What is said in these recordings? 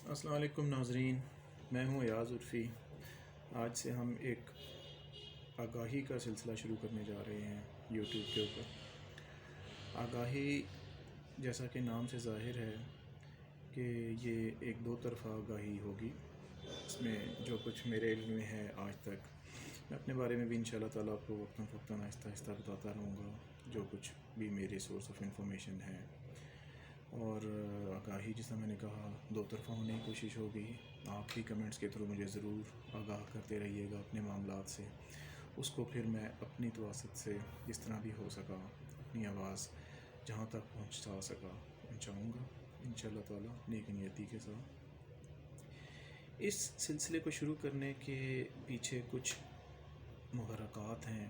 السلام علیکم ناظرین، میں ہوں ایاز عرفی۔ آج سے ہم ایک آگاہی کا سلسلہ شروع کرنے جا رہے ہیں یوٹیوب کے اوپر۔ آگاہی جیسا کہ نام سے ظاہر ہے کہ یہ ایک دو طرفہ آگاہی ہوگی۔ اس میں جو کچھ میرے علم میں ہے آج تک، میں اپنے بارے میں بھی انشاءاللہ تعالیٰ آپ کو وقتاً فوقتاً آہستہ آہستہ بتاتا رہوں گا جو کچھ بھی میرے سورس آف انفارمیشن ہے۔ اور آگاہی جیسا میں نے کہا دو طرفہ ہونے کی کوشش ہوگی۔ آپ بھی کمنٹس کے تھرو مجھے ضرور آگاہ کرتے رہیے گا اپنے معاملات سے، اس کو پھر میں اپنی تواسط سے جس طرح بھی ہو سکا اپنی آواز جہاں تک پہنچا سکا پہنچاؤں گا انشاءاللہ تعالیٰ نیک نیتی کے ساتھ۔ اس سلسلے کو شروع کرنے کے پیچھے کچھ محرکات ہیں۔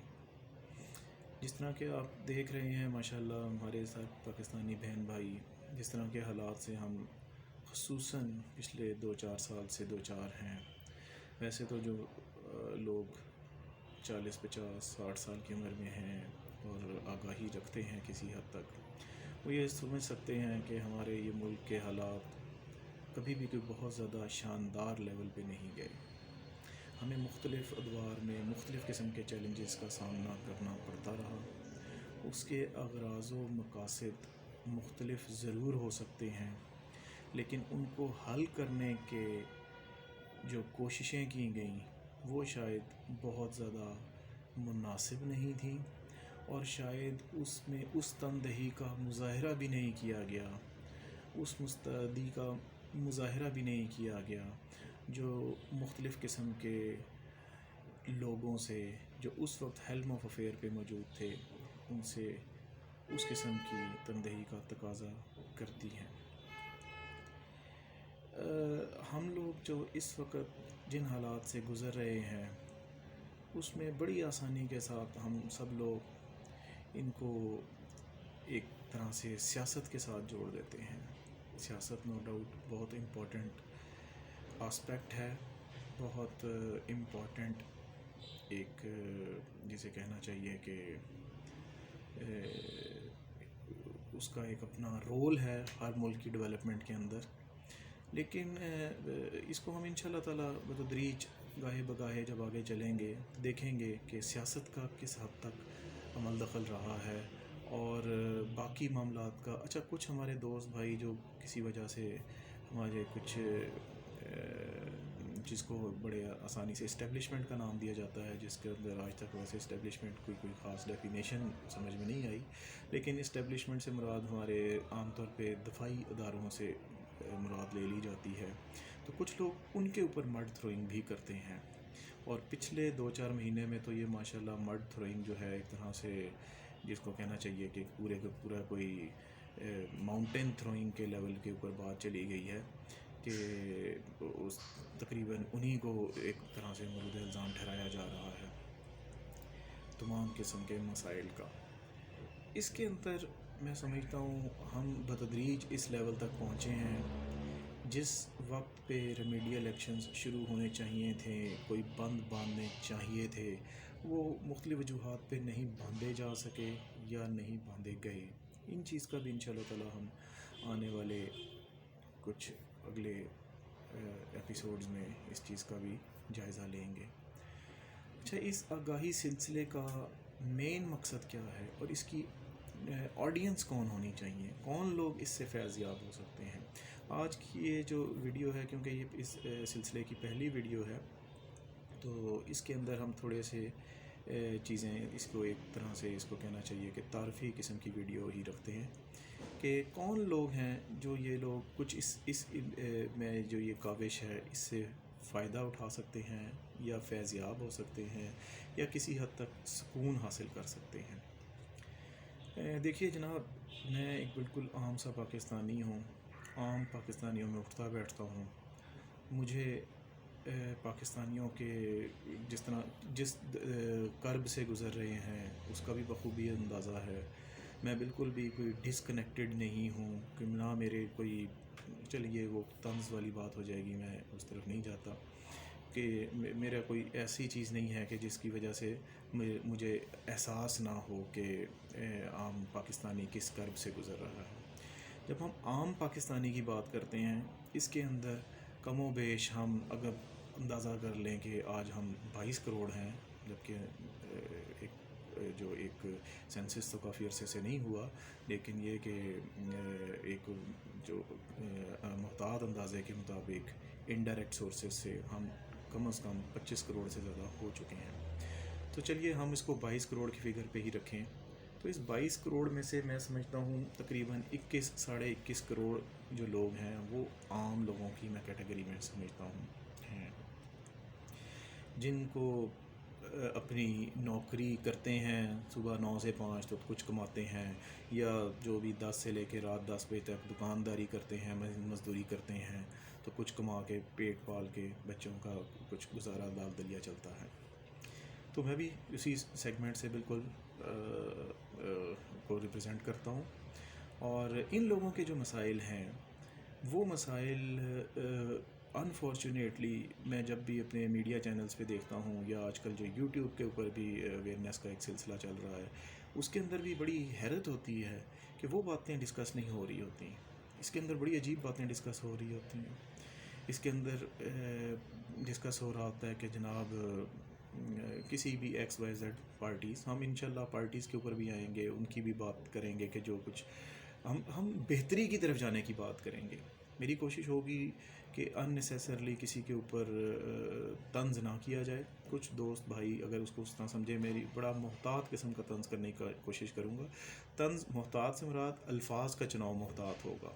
جس طرح کہ آپ دیکھ رہے ہیں ماشاءاللہ ہمارے ساتھ پاکستانی بہن بھائی جس طرح کے حالات سے ہم خصوصاً پچھلے 2-4 سال سے دوچار ہیں۔ ویسے تو جو لوگ 40-50-60 سال کی عمر میں ہیں اور آگاہی رکھتے ہیں کسی حد تک، وہ یہ سمجھ سکتے ہیں کہ ہمارے یہ ملک کے حالات کبھی بھی کوئی بہت زیادہ شاندار لیول پہ نہیں گئے۔ ہمیں مختلف ادوار میں مختلف قسم کے چیلنجز کا سامنا کرنا پڑتا رہا۔ اس کے اغراض و مقاصد مختلف ضرور ہو سکتے ہیں، لیکن ان کو حل کرنے کے جو کوششیں کی گئیں وہ شاید بہت زیادہ مناسب نہیں تھیں، اور شاید اس میں اس تندہی کا مظاہرہ بھی نہیں کیا گیا، اس مستعدی کا مظاہرہ بھی نہیں کیا گیا جو مختلف قسم کے لوگوں سے جو اس وقت ہیلم آف افیئر پہ موجود تھے ان سے اس قسم کی تندہی کا تقاضا کرتی ہیں۔ ہم لوگ جو اس وقت جن حالات سے گزر رہے ہیں اس میں بڑی آسانی کے ساتھ ہم سب لوگ ان کو ایک طرح سے سیاست کے ساتھ جوڑ دیتے ہیں۔ سیاست نو ڈاؤٹ بہت امپورٹنٹ آسپیکٹ ہے، بہت امپورٹنٹ ایک جسے کہنا چاہیے کہ اس کا ایک اپنا رول ہے ہر ملک کی ڈیولپمنٹ کے اندر، لیکن اس کو ہم انشاءاللہ تعالیٰ بتدریج گاہے بگاہے جب آگے چلیں گے دیکھیں گے کہ سیاست کا کس حد تک عمل دخل رہا ہے اور باقی معاملات کا۔ اچھا، کچھ ہمارے دوست بھائی جو کسی وجہ سے ہمارے کچھ جس کو بڑے آسانی سے اسٹیبلشمنٹ کا نام دیا جاتا ہے، جس کے اندر آج تک ویسے اسٹیبلشمنٹ کوئی خاص ڈیفینیشن سمجھ میں نہیں آئی، لیکن اسٹیبلشمنٹ سے مراد ہمارے عام طور پہ دفاعی اداروں سے مراد لے لی جاتی ہے، تو کچھ لوگ ان کے اوپر مڈ تھروئنگ بھی کرتے ہیں۔ اور پچھلے 2-4 مہینے میں تو یہ ماشاءاللہ مڈ تھروئنگ جو ہے ایک طرح سے جس کو کہنا چاہیے کہ پورے کا پورا کوئی ماؤنٹین تھروئنگ کے لیول کے اوپر بات چلی گئی ہے کہ اس تقریباً انہی کو ایک طرح سے مورد الزام ٹھہرایا جا رہا ہے تمام قسم کے مسائل کا۔ اس کے اندر میں سمجھتا ہوں ہم بتدریج اس لیول تک پہنچے ہیں جس وقت پہ ریمیڈیل ایکشنز شروع ہونے چاہیے تھے، کوئی بند باندھنے چاہیے تھے، وہ مختلف وجوہات پہ نہیں باندھے جا سکے یا نہیں باندھے گئے۔ ان چیز کا بھی انشاءاللہ تعالیٰ ہم آنے والے کچھ اگلے ایپیسوڈز میں اس چیز کا بھی جائزہ لیں گے۔ اچھا، اس آگاہی سلسلے کا مین مقصد کیا ہے اور اس کی آڈینس کون ہونی چاہیے، کون لوگ اس سے فیض یاب ہو سکتے ہیں؟ آج کی یہ جو ویڈیو ہے، کیونکہ یہ اس سلسلے کی پہلی ویڈیو ہے، تو اس کے اندر ہم تھوڑے سے چیزیں اس کو ایک طرح سے اس کو کہنا چاہیے کہ تعارفی قسم کی ویڈیو ہی رکھتے ہیں کہ کون لوگ ہیں جو یہ لوگ کچھ اس میں جو یہ کاوش ہے اس سے فائدہ اٹھا سکتے ہیں یا فیض یاب ہو سکتے ہیں یا کسی حد تک سکون حاصل کر سکتے ہیں۔ دیکھیے جناب، میں ایک بالکل عام سا پاکستانی ہوں، عام پاکستانیوں میں اٹھتا بیٹھتا ہوں۔ مجھے پاکستانیوں کے جس کرب سے گزر رہے ہیں اس کا بھی بخوبی اندازہ ہے۔ میں بالکل بھی کوئی ڈسکنیکٹڈ نہیں ہوں کہ نہ میرے کوئی، چلیے وہ طنز والی بات ہو جائے گی، میں اس طرف نہیں جاتا کہ میرا کوئی ایسی چیز نہیں ہے کہ جس کی وجہ سے مجھے احساس نہ ہو کہ عام پاکستانی کس کرب سے گزر رہا ہے۔ جب ہم عام پاکستانی کی بات کرتے ہیں، اس کے اندر کم و بیش ہم اگر اندازہ کر لیں کہ آج ہم 22 کروڑ ہیں، جبکہ ایک سینسس تو کافی عرصے سے نہیں ہوا، لیکن یہ کہ ایک جو محتاط اندازے کے مطابق انڈائریکٹ سورسز سے ہم کم از کم 25 کروڑ سے زیادہ ہو چکے ہیں. تو چلیے ہم اس کو 22 کروڑ کی فگر پہ ہی رکھیں. تو اس 22 کروڑ میں سے میں سمجھتا ہوں تقریباً 21 کروڑ جو لوگ ہیں وہ عام لوگوں کی میں کیٹیگری میں سمجھتا ہوں ہیں، جن کو اپنی نوکری کرتے ہیں، صبح 9 سے 5 تو کچھ کماتے ہیں، یا جو بھی 10 سے لے کے رات 10 بجے تک دکانداری کرتے ہیں، مزدوری کرتے ہیں، تو کچھ کما کے پیٹ پال کے بچوں کا کچھ گزارا دال دلیا چلتا ہے. تو میں بھی اسی سیگمنٹ سے بالکل کو ریپرزینٹ کرتا ہوں. اور ان لوگوں کے جو مسائل ہیں وہ مسائل انفارچونیٹلی میں جب بھی اپنے میڈیا چینلز پہ دیکھتا ہوں، یا آج کل جو یوٹیوب کے اوپر بھی اویئرنیس کا ایک سلسلہ چل رہا ہے، اس کے اندر بھی بڑی حیرت ہوتی ہے کہ وہ باتیں ڈسکس نہیں ہو رہی ہوتی. اس کے اندر بڑی عجیب باتیں ڈسکس ہو رہی ہوتی ہیں. اس کے اندر ڈسکس ہو رہا ہوتا ہے کہ جناب کسی بھی ایکس وائی زیڈ پارٹیز، ہم انشاءاللہ پارٹیز کے اوپر بھی آئیں گے، ان کی بھی بات کریں گے کہ جو کچھ ہم بہتری کی طرف جانے کی بات کریں گے. میری کوشش ہوگی کہ ان نیسیسرلی کسی کے اوپر طنز نہ کیا جائے. کچھ دوست بھائی اگر اس کو اس طرح سمجھے، میری بڑا محتاط قسم کا طنز کرنے کا کوشش کروں گا. طنز محتاط سے مراد الفاظ کا چناؤ محتاط ہوگا.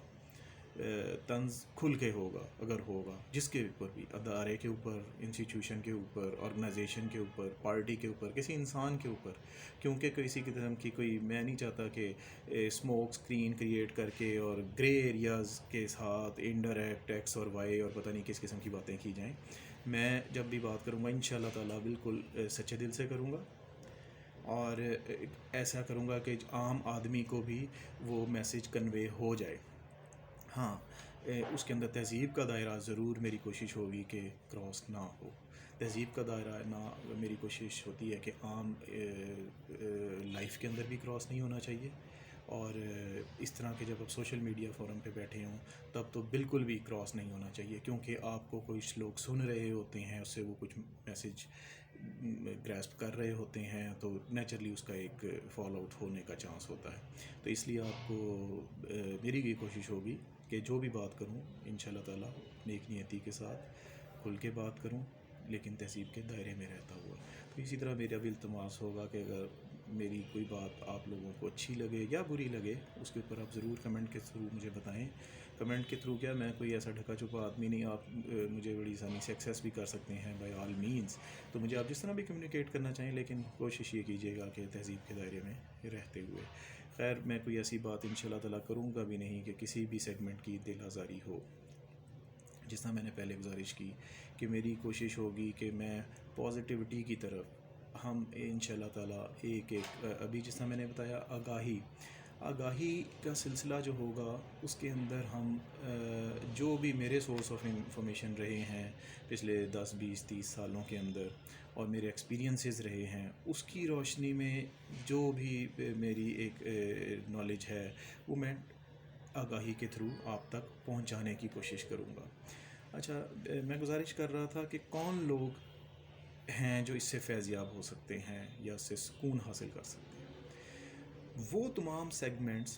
طنز کھل کے ہوگا اگر ہوگا، جس کے اوپر بھی، ادارے کے اوپر، انسٹیٹیوشن کے اوپر، آرگنائزیشن کے اوپر، پارٹی کے اوپر، کسی انسان کے اوپر. کیونکہ کسی قسم کی میں نہیں چاہتا کہ اسموک اسکرین کریٹ کر کے اور گرے ایریاز کے ساتھ انڈائریکٹ ایکس اور وائی اور پتہ نہیں کس قسم کی باتیں کی جائیں. میں جب بھی بات کروں گا انشاءاللہ تعالیٰ بالکل سچے دل سے کروں گا، اور ایسا کروں گا کہ عام آدمی کو بھی وہ میسج کنوے ہو جائے. ہاں، اس کے اندر تہذیب کا دائرہ ضرور میری کوشش ہوگی کہ کراس نہ ہو. تہذیب کا دائرہ نہ، میری کوشش ہوتی ہے کہ عام لائف کے اندر بھی کراس نہیں ہونا چاہیے. اور اس طرح کے جب آپ سوشل میڈیا فورم پہ بیٹھے ہوں تب تو بالکل بھی کراس نہیں ہونا چاہیے، کیونکہ آپ کو کچھ لوگ سن رہے ہوتے ہیں، اس سے وہ کچھ میسج گراسپ کر رہے ہوتے ہیں، تو نیچرلی اس کا ایک فال آؤٹ ہونے کا چانس ہوتا ہے. تو اس لیے آپ کو میری یہ کوشش ہوگی کہ جو بھی بات کروں انشاءاللہ تعالیٰ نیک نیتی کے ساتھ کھل کے بات کروں، لیکن تہذیب کے دائرے میں رہتا ہوا. تو اسی طرح میرا بھی التماس ہوگا کہ اگر میری کوئی بات آپ لوگوں کو اچھی لگے یا بری لگے، اس کے اوپر آپ ضرور کمنٹ کے تھرو مجھے بتائیں. کمنٹ کے تھرو کیا، میں کوئی ایسا ڈھکا چھپا آدمی نہیں، آپ مجھے بڑی آسانی سے ایکسیس بھی کر سکتے ہیں بائی آل مینس. تو مجھے آپ جس طرح بھی کمیونیکیٹ کرنا چاہیں، لیکن کوشش یہ کیجیے گا کہ تہذیب کے دائرے میں رہتے ہوئے. خیر، میں کوئی ایسی بات انشاءاللہ تعالیٰ کروں گا بھی نہیں کہ کسی بھی سیگمنٹ کی دل آزاری ہو. جس طرح میں نے پہلے گزارش کی کہ میری کوشش ہوگی کہ میں پازیٹیوٹی کی طرف ہم انشاءاللہ تعالیٰ ایک ابھی جس طرح میں نے بتایا آگاہی کا سلسلہ جو ہوگا، اس کے اندر ہم جو بھی میرے سورس آف انفارمیشن رہے ہیں پچھلے 10 20 30 سالوں کے اندر، اور میرے ایکسپیرینسز رہے ہیں، اس کی روشنی میں جو بھی میری ایک نالج ہے وہ میں آگاہی کے تھرو آپ تک پہنچانے کی کوشش کروں گا. اچھا، میں گزارش کر رہا تھا کہ کون لوگ ہیں جو اس سے فیضیاب ہو سکتے ہیں یا اس سے سکون حاصل کر سکتے ہیں. وہ تمام سیگمنٹس،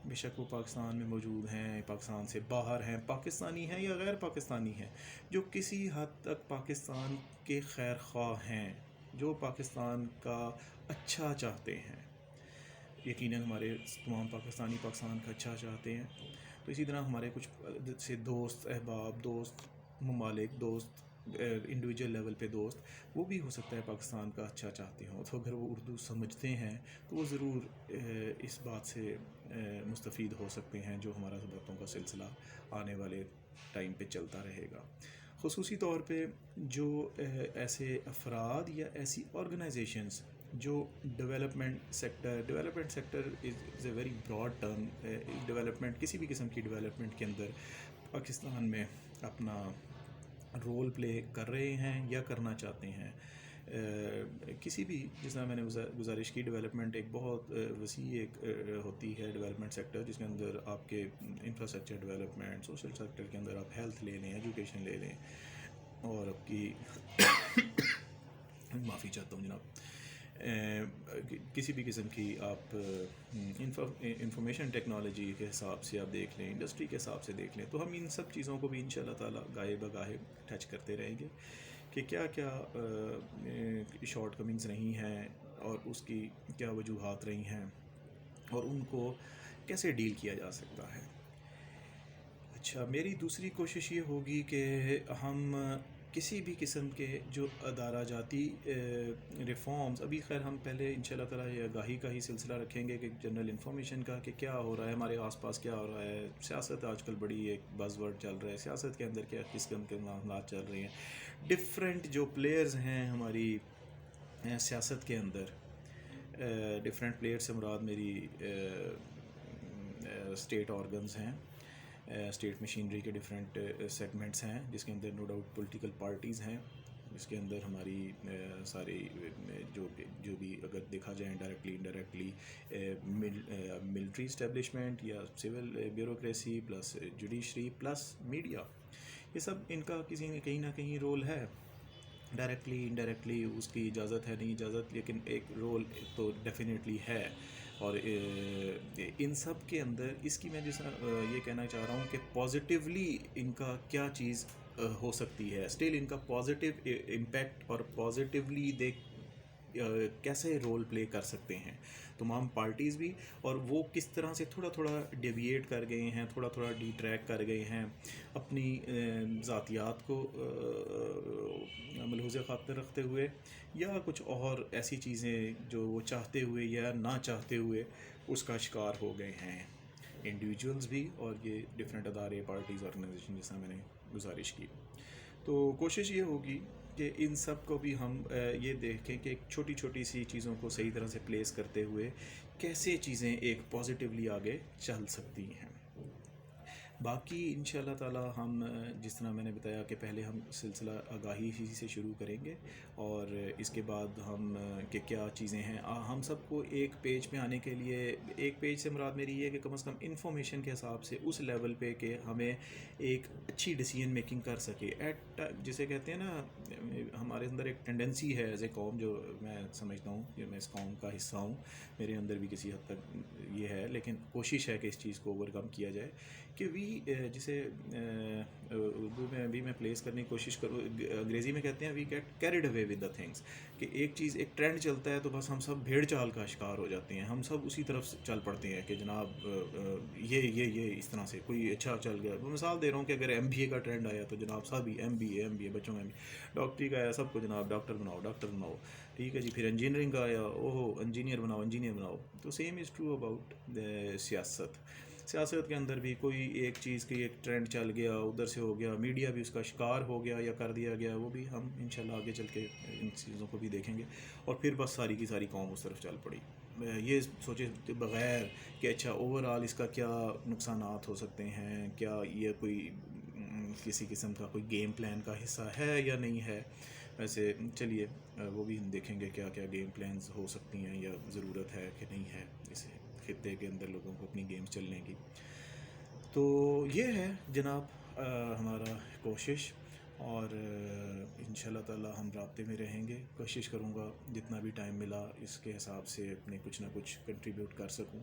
بے شک وہ پاکستان میں موجود ہیں، پاکستان سے باہر ہیں، پاکستانی ہیں یا غیر پاکستانی ہیں، جو کسی حد تک پاکستان کے خیر خواہ ہیں، جو پاکستان کا اچھا چاہتے ہیں. یقیناً ہمارے تمام پاکستانی پاکستان کا اچھا چاہتے ہیں. تو اسی طرح ہمارے کچھ سے دوست احباب، دوست ممالک، دوست انڈیویجول لیول پہ دوست، وہ بھی ہو سکتا ہے پاکستان کا اچھا چاہتے ہوں. تو اگر وہ اردو سمجھتے ہیں تو وہ ضرور اس بات سے مستفید ہو سکتے ہیں جو ہمارا باتوں کا سلسلہ آنے والے ٹائم پہ چلتا رہے گا. خصوصی طور پہ جو ایسے افراد یا ایسی آرگنائزیشنز جو development sector is a very broad term. Development, کسی بھی قسم کی ڈیولپمنٹ کے اندر پاکستان میں اپنا رول پلے کر رہے ہیں یا کرنا چاہتے ہیں. کسی بھی جس طرح میں نے گزارش کی، ڈیولپمنٹ ایک بہت وسیع ایک ہوتی ہے ڈیولپمنٹ سیکٹر، جس کے اندر آپ کے انفراسٹرکچر ڈیولپمنٹ، سوشل سیکٹر کے اندر آپ ہیلتھ لے لیں، ایجوکیشن لے لیں، اور آپ کی معافی چاہتا ہوں جناب، کسی بھی قسم کی آپ انفارمیشن ٹیکنالوجی کے حساب سے آپ دیکھ لیں، انڈسٹری کے حساب سے دیکھ لیں، تو ہم ان سب چیزوں کو بھی ان شاء اللہ تعالیٰ گاہے بگاہے ٹچ کرتے رہیں گے کہ کیا کیا شارٹ کمنگز رہی ہیں اور اس کی کیا وجوہات رہی ہیں اور ان کو کیسے ڈیل کیا جا سکتا ہے۔ اچھا، میری دوسری کوشش یہ ہوگی کہ ہم کسی بھی قسم کے جو ادارہ جاتی ریفارمز، ابھی خیر ہم پہلے ان شاء اللہ تعالیٰ یہ آگاہی کا ہی سلسلہ رکھیں گے کہ جنرل انفارمیشن کا کہ کیا ہو رہا ہے ہمارے آس پاس، کیا ہو رہا ہے، سیاست آج کل بڑی ایک بز ورڈ چل رہا ہے، سیاست کے اندر کیا قسم کے معاملات چل رہے ہیں، ڈفرینٹ جو پلیئرز ہیں ہماری سیاست کے اندر، ڈفرینٹ پلیئر سے مراد میری اسٹیٹ آرگنز ہیں، اسٹیٹ مشینری کے ڈفرینٹ سیگمنٹس ہیں، جس کے اندر نو ڈاؤٹ پولیٹیکل پارٹیز ہیں، جس کے اندر ہماری ساری جو بھی اگر دیکھا جائے ڈائریکٹلی انڈائریکٹلی ملٹری اسٹیبلشمنٹ یا civil bureaucracy plus judiciary plus media, یہ سب ان کا کسی نے کہیں نہ کہیں رول ہے، ڈائریکٹلی انڈائریکٹلی اس کی اجازت ہے نہیں اجازت، لیکن ایک رول تو ڈیفینیٹلی ہے۔ اور ان سب کے اندر اس کی میں جیسا یہ کہنا چاہ رہا ہوں کہ پازیٹیولی ان کا کیا چیز ہو سکتی ہے، اسٹل ان کا پازیٹیو امپیکٹ اور پازیٹیولی کیسے رول پلے کر سکتے ہیں تمام پارٹیز بھی، اور وہ کس طرح سے تھوڑا تھوڑا ڈیویٹ کر گئے ہیں، تھوڑا تھوڑا ڈی ٹریک کر گئے ہیں، اپنی ذاتیات کو ملحوظ خاطر رکھتے ہوئے، یا کچھ اور ایسی چیزیں جو وہ چاہتے ہوئے یا نہ چاہتے ہوئے اس کا شکار ہو گئے ہیں، انڈیویجولز بھی اور یہ ڈفرینٹ ادارے، پارٹیز، آرگنائزیشن، جیسا میں نے گزارش کی۔ تو کوشش یہ ہوگی کہ ان سب کو بھی ہم یہ دیکھیں کہ ایک چھوٹی چھوٹی سی چیزوں کو صحیح طرح سے پلیس کرتے ہوئے کیسے چیزیں ایک پازیٹیولی آگے چل سکتی ہیں۔ باقی ان شاء اللہ تعالیٰ ہم جس طرح میں نے بتایا کہ پہلے ہم سلسلہ آگاہی ہی سے شروع کریں گے، اور اس کے بعد ہم کہ کیا چیزیں ہیں، ہم سب کو ایک پیج پہ آنے کے لیے، ایک پیج سے مراد میری یہ ہے کہ کم از کم انفارمیشن کے حساب سے اس لیول پہ کہ ہمیں ایک اچھی ڈیسیژن میکنگ کر سکے، جسے کہتے ہیں نا، ہمارے اندر ایک ٹینڈنسی ہے ایز اے قوم، جو میں سمجھتا ہوں کہ میں اس قوم کا حصہ ہوں، میرے اندر بھی کسی حد تک یہ ہے، لیکن کوشش ہے کہ اس چیز کو اوور کم کیا جائے کہ جسے اردو میں بھی میں پلیس کرنے کی کوشش کروں، انگریزی میں کہتے ہیں we get carried away with the things, کہ ایک چیز ایک ٹرینڈ چلتا ہے تو بس ہم سب بھیڑ چال کا شکار ہو جاتے ہیں، ہم سب اسی طرف چل پڑتے ہیں کہ جناب یہ اس طرح سے کوئی اچھا چل گیا، میں مثال دے رہا ہوں کہ اگر ایم بی اے کا ٹرینڈ آیا تو جناب سب ہی ایم بی اے بچوں میں، ڈاکٹری کا آیا سب کو جناب ڈاکٹر بناؤ، ٹھیک ہے جی، پھر انجینئرنگ کا آیا اوہو انجینئر بناؤ، تو سیم از ٹرو اباؤٹ سیاست کے اندر بھی کوئی ایک چیز کی ایک ٹرینڈ چل گیا، ادھر سے ہو گیا، میڈیا بھی اس کا شکار ہو گیا یا کر دیا گیا، وہ بھی ہم انشاءاللہ آگے چل کے ان چیزوں کو بھی دیکھیں گے، اور پھر بس ساری کی ساری قوم اس طرف چل پڑی، یہ سوچے بغیر کہ اچھا اوور آل اس کا کیا نقصانات ہو سکتے ہیں، کیا یہ کوئی کسی قسم کا کوئی گیم پلان کا حصہ ہے یا نہیں ہے۔ ویسے چلیے وہ بھی ہم دیکھیں گے کیا کیا گیم پلانز ہو سکتی ہیں یا ضرورت ہے کہ نہیں ہے اس خطے کے اندر لوگوں کو اپنی گیمز چلنے کی۔ تو یہ ہے جناب ہمارا کوشش، اور ان شاء اللہ تعالیٰ ہم رابطے میں رہیں گے، کوشش کروں گا جتنا بھی ٹائم ملا اس کے حساب سے اپنے کچھ نہ کچھ کنٹریبیوٹ کر سکوں،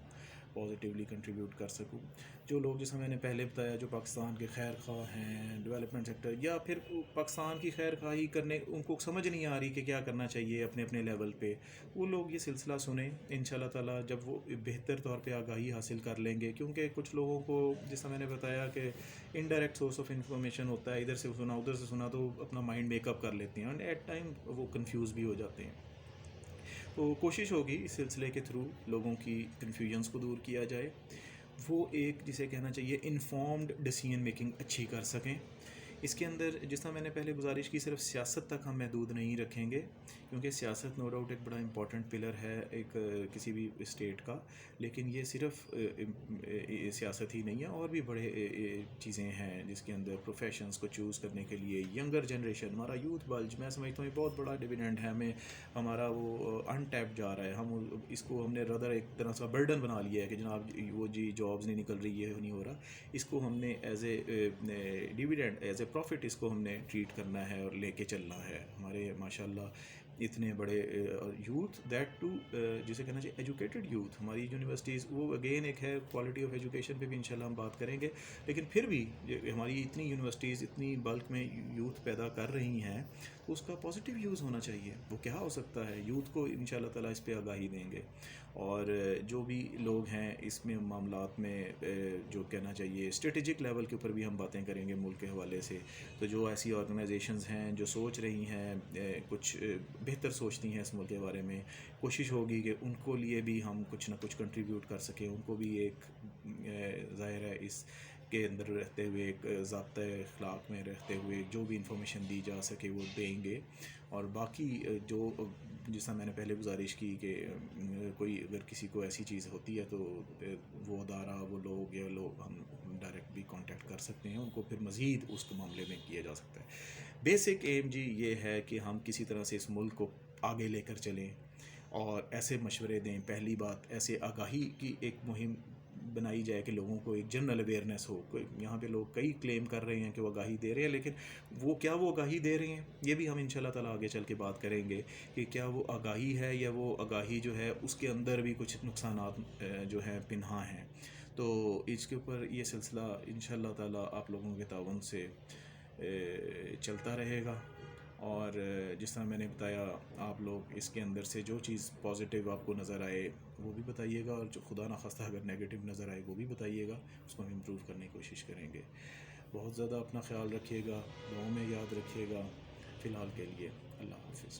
پازیٹیولی کنٹریبیوٹ کر سکوں۔ جو لوگ جیسا میں نے پہلے بتایا جو پاکستان کے خیر خواہ ہیں ڈیولپمنٹ سیکٹر، یا پھر پاکستان کی خیر خواہی کرنے ان کو سمجھ نہیں آ رہی کہ کیا کرنا چاہیے اپنے اپنے لیول پہ، وہ لوگ یہ سلسلہ سنیں ان شاء اللہ تعالیٰ، جب وہ بہتر طور پہ آگاہی حاصل کر لیں گے، کیونکہ کچھ لوگوں کو جیسا میں نے بتایا کہ انڈائریکٹ سورس آف انفارمیشن ہوتا ہے، ادھر سے سنا ادھر سے سنا، تو اپنا مائنڈ میک اپ کر لیتے ہیں، اینڈ ایٹ ٹائم وہ کنفیوز بھی ہو جاتے ہیں۔ تو کوشش ہوگی اس سلسلے کے تھرو لوگوں کی کنفیوژنس کو دور کیا جائے، وہ ایک جسے کہنا چاہیے انفارمڈ ڈیسیژن میکنگ اچھی کر سکیں، اس کے اندر جس طرح میں نے پہلے گزارش کی صرف سیاست تک ہم محدود نہیں رکھیں گے، کیونکہ سیاست نو ڈاؤٹ ایک بڑا امپورٹنٹ پلر ہے ایک کسی بھی اسٹیٹ کا، لیکن یہ صرف سیاست ہی نہیں ہے، اور بھی بڑے چیزیں ہیں جس کے اندر پروفیشنز کو چوز کرنے کے لیے ینگر جنریشن، ہمارا یوتھ بلج، میں سمجھتا ہوں یہ بہت بڑا ڈویڈنڈ ہے ہمیں، ہمارا وہ ان ٹیپ جا رہا ہے، ہم اس کو ہم نے ردر ایک طرح سے برڈن بنا لیا ہے کہ جناب وہ جی جابز نہیں نکل رہی ہے، نہیں ہو رہا، اس کو ہم نے as a dividend, as a profit اس کو ہم نے ٹریٹ کرنا ہے اور لے کے چلنا ہے. ہمارے ماشاء اللہ اتنے بڑے یوتھ، دیٹ ٹو جسے کہنا چاہیے ایجوکیٹڈ یوتھ، ہماری یونیورسٹیز، وہ اگین ایک ہے کوالٹی آف ایجوکیشن پہ بھی انشاءاللہ ہم بات کریں گے، لیکن پھر بھی ہماری اتنی یونیورسٹیز اتنی بلک میں یوتھ پیدا کر رہی ہیں تو اس کا پازیٹیو یوز ہونا چاہیے. وہ کیا ہو سکتا ہے، یوتھ کو انشاءاللہ تعالیٰ اس پہ آگاہی دیں گے، اور جو بھی لوگ ہیں اس میں معاملات میں جو کہنا چاہیے اسٹریٹجک لیول کے اوپر بھی ہم باتیں کریں گے ملک کے حوالے سے. تو جو ایسی آرگنائزیشنز ہیں جو سوچ رہی ہیں کچھ بہتر سوچتی ہیں اس ملک کے بارے میں، کوشش ہوگی کہ ان کو لیے بھی ہم کچھ نہ کچھ کنٹریبیوٹ کر سکیں، ان کو بھی ایک ظاہر ہے اس کے اندر رہتے ہوئے ایک ضابطۂ اخلاق میں رہتے ہوئے جو بھی انفارمیشن دی جا سکے وہ دیں گے. اور باقی جو جس طرح میں نے پہلے گزارش کی کہ کوئی اگر کسی کو ایسی چیز ہوتی ہے تو وہ ادارہ، وہ لوگ ہم ڈائریکٹ بھی کانٹیکٹ کر سکتے ہیں، ان کو پھر مزید اس کے معاملے میں کیا جا سکتا ہے. بیسک ایم جی یہ ہے کہ ہم کسی طرح سے اس ملک کو آگے لے کر چلیں اور ایسے مشورے دیں. پہلی بات، ایسے آگاہی کی ایک مہم بنائی جائے کہ لوگوں کو ایک جنرل اویئرنیس ہو. یہاں پہ لوگ کئی کلیم کر رہے ہیں کہ وہ آگاہی دے رہے ہیں، لیکن وہ کیا وہ آگاہی دے رہے ہیں، یہ بھی ہم انشاءاللہ تعالیٰ آگے چل کے بات کریں گے کہ کیا وہ آگاہی ہے یا وہ آگاہی جو ہے اس کے اندر بھی کچھ نقصانات جو ہیں پنہاں ہیں. تو اس کے اوپر یہ سلسلہ انشاءاللہ تعالیٰ آپ لوگوں کے تعاون سے چلتا رہے گا. اور جس طرح میں نے بتایا، آپ لوگ اس کے اندر سے جو چیز پازیٹیو آپ کو نظر آئے وہ بھی بتائیے گا، اور جو خدا نخواستہ اگر نیگیٹو نظر آئے وہ بھی بتائیے گا، اس کو ہم امپروو کرنے کی کوشش کریں گے. بہت زیادہ اپنا خیال رکھیے گا، دعاؤں میں یاد رکھیے گا. فی الحال کے لیے اللہ حافظ.